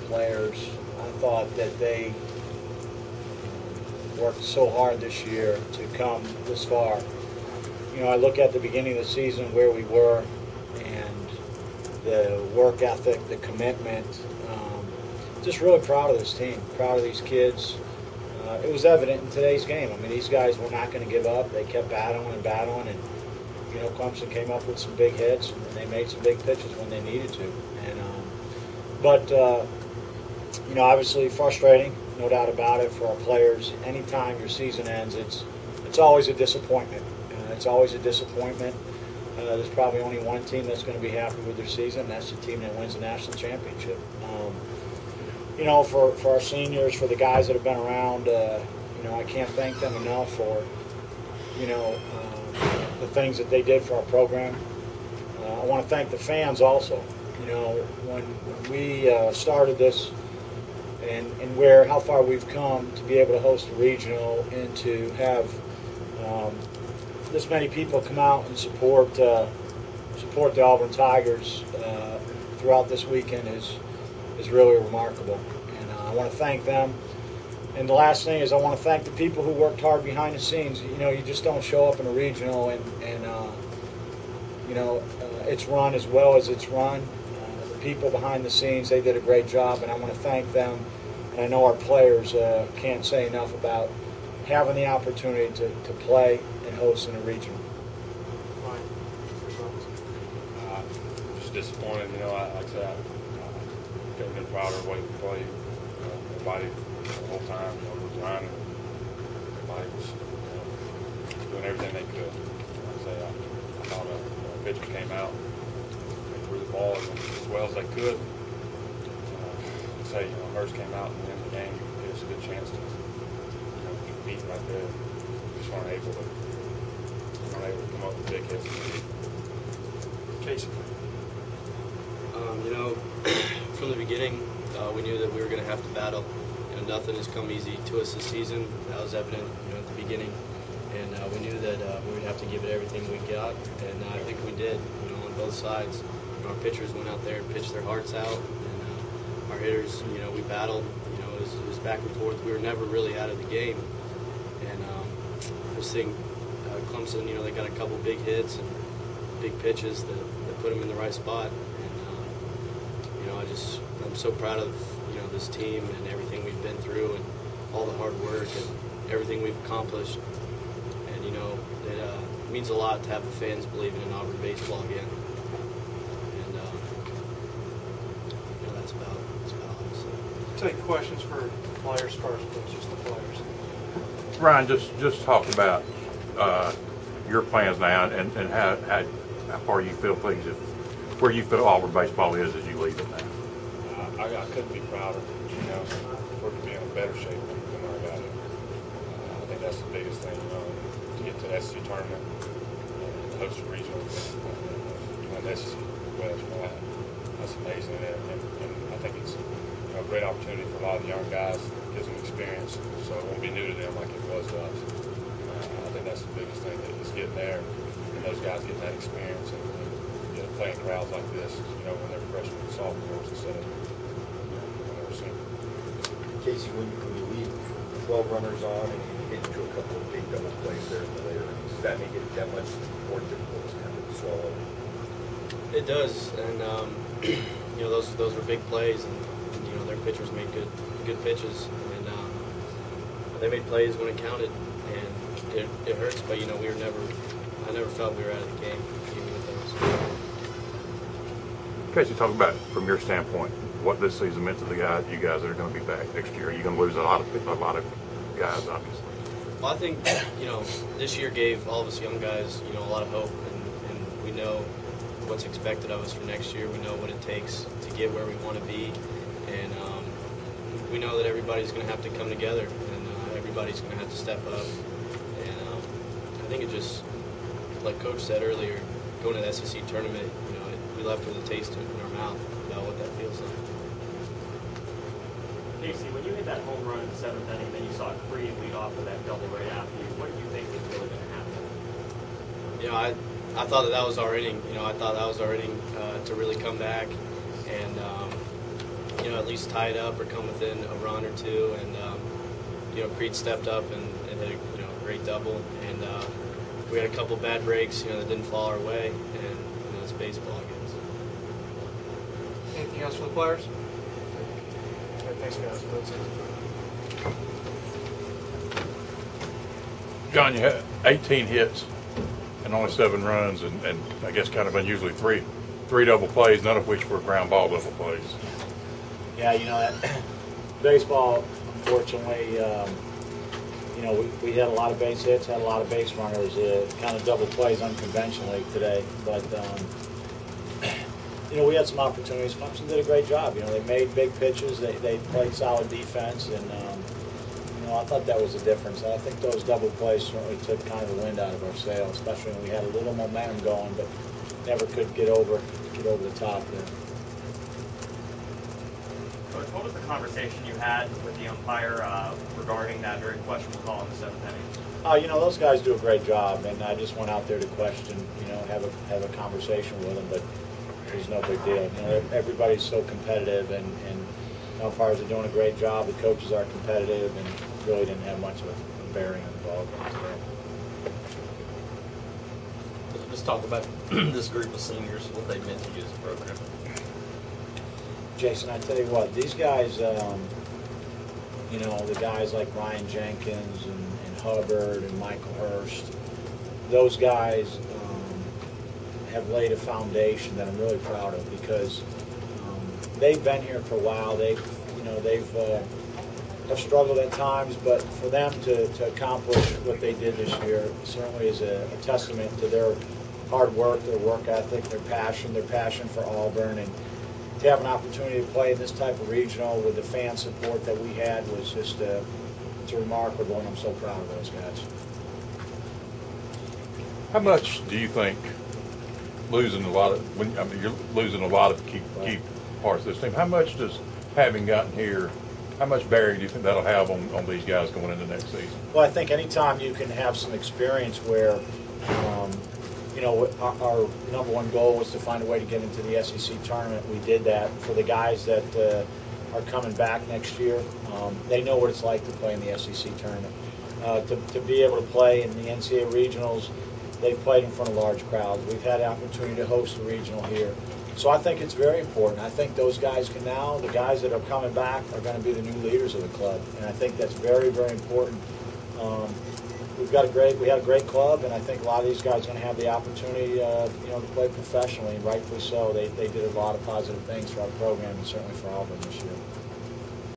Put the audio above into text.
players. I thought that they worked so hard this year to come this far. You know, I look at the beginning of the season where we were and the work ethic, the commitment. Just really proud of this team, proud of these kids. It was evident in today's game. I mean, these guys were not going to give up. They kept battling and battling, and you know, Clemson came up with some big hits, and they made some big pitches when they needed to. And but you know, obviously frustrating, no doubt about it, for our players. Anytime your season ends, it's always a disappointment. It's always a disappointment. There's probably only one team that's going to be happy with their season, and that's the team that wins the national championship. You know, for our seniors, for the guys that have been around, you know, I can't thank them enough for, you know, the things that they did for our program. I want to thank the fans also. You know, when we started this and how far we've come to be able to host a regional and to have this many people come out and support the Auburn Tigers throughout this weekend is really remarkable, and I want to thank them. And the last thing is I want to thank the people who worked hard behind the scenes. You know, you just don't show up in a regional and you know, it's run as well as it's run. The people behind the scenes, they did a great job, and I want to thank them. And I know our players can't say enough about having the opportunity to play and host in a regional. Just disappointed, you know, like I said, I couldn't have been prouder of the way we played. Everybody the whole time, you know, was grinding. Everybody was, you know, doing everything they could. Like I say, I thought a pitcher came out, they threw the ball as well as they could. Say, you know, Hurst came out and in the game, gave us a good chance to, you know, compete right there. Just weren't able to come up with big hits. Casey. You know, from the beginning, we knew that we were going to have to battle. You know, nothing has come easy to us this season. That was evident, you know, at the beginning, and we knew that we would have to give it everything we got, and I think we did. You know, on both sides. You know, our pitchers went out there and pitched their hearts out, and our hitters, you know, we battled. You know, it was back and forth. We were never really out of the game, and I just think Clemson, you know, they got a couple big hits and big pitches that put them in the right spot. You know, I'm so proud of, you know, this team and everything we've been through and all the hard work and everything we've accomplished. And, you know, it means a lot to have the fans believing in Auburn baseball again. And, you know, that's about all I'm saying. Take questions for players first, please, just the players. Ryan, just talk about your plans now and how far you feel, please, where you feel Auburn baseball is as you leave it now. I couldn't be prouder, you know, for it to be in a better shape than when I got it. I think that's the biggest thing, you know, to get to the SC tournament and host a regional, you win the SC West, you know, that's amazing. And I think it's, you know, a great opportunity for a lot of the young guys, gives them experience, so it won't be new to them like it was to us. I think that's the biggest thing, is getting there and those guys getting that experience and you know, playing crowds like this, you know, when they're freshmen and sophomores instead of, you know, when they're seniors. Casey, when you leave 12 runners on and you get into a couple of big double plays there in the later innings, does that make it that much more difficult to kind of swallow? It does, and you know, those were big plays, and you know, their pitchers made good pitches, and they made plays when it counted, and it hurts, but you know, I never felt we were out of the game, even with those. Casey, talk about, from your standpoint, what this season meant to you guys that are going to be back next year. You're going to lose a lot of guys, obviously. Well, I think, you know, this year gave all of us young guys, you know, a lot of hope, and we know what's expected of us for next year. We know what it takes to get where we want to be, and we know that everybody's going to have to come together, and everybody's going to have to step up. And I think it just, like Coach said earlier, going to the SEC tournament, you know, we left with a taste in our mouth about what that feels like. Casey, when you hit that home run in the seventh inning, then you saw it free and lead off of that double right after you, what did you think was really going to happen? You know, I thought that was our inning. You know, I thought that was our inning to really come back. And, you know, at least tie it up or come within a run or two. And Creed stepped up and hit a great double. And we had a couple bad breaks that didn't fall our way. And it's baseball, I guess. Anything else for the players? Okay, thanks, guys. That's it. John, you had 18 hits and only 7 runs, and I guess kind of unusually three double plays, none of which were ground ball double plays. Yeah, that baseball, unfortunately, we had a lot of base hits, had a lot of base runners, kind of double plays unconventionally today. But, we had some opportunities. Clemson did a great job. They made big pitches. They played solid defense, and, I thought that was the difference. I think those double plays certainly took kind of the wind out of our sail, especially when we had a little momentum going, but never could get over the top there. Coach, what was the conversation you had with the umpire regarding that very questionable call in the 7th inning? Those guys do a great job, and I just went out there to question, have a conversation with them, but it was no big deal. Everybody's so competitive, and umpires are doing a great job. The coaches are competitive, and really didn't have much of a bearing on the ball game today. Let's talk about this group of seniors, what they meant to you as a program. Jason, I tell you what, these guys, the guys like Ryan Jenkins and Hubbard and Michael Hurst, those guys have laid a foundation that I'm really proud of, because they've been here for a while. They've have struggled at times, but for them to accomplish what they did this year certainly is a testament to their hard work, their work ethic, their passion for Auburn, and to have an opportunity to play in this type of regional with the fan support that we had was just it's remarkable, and I'm so proud of those guys. How much do you think you're losing a lot of key parts of this team? How much does having gotten here, how much bearing do you think that'll have on these guys going into next season? Well, I think anytime you can have some experience where, our number one goal was to find a way to get into the SEC tournament. We did that. For the guys that are coming back next year, they know what it's like to play in the SEC tournament. To be able to play in the NCAA regionals, they've played in front of large crowds. We've had the opportunity to host a regional here. So I think it's very important. I think those guys the guys that are coming back are going to be the new leaders of the club. And I think that's very, very important. We had a great club, and I think a lot of these guys are going to have the opportunity, to play professionally, and rightfully so. They did a lot of positive things for our program, and certainly for Auburn this year.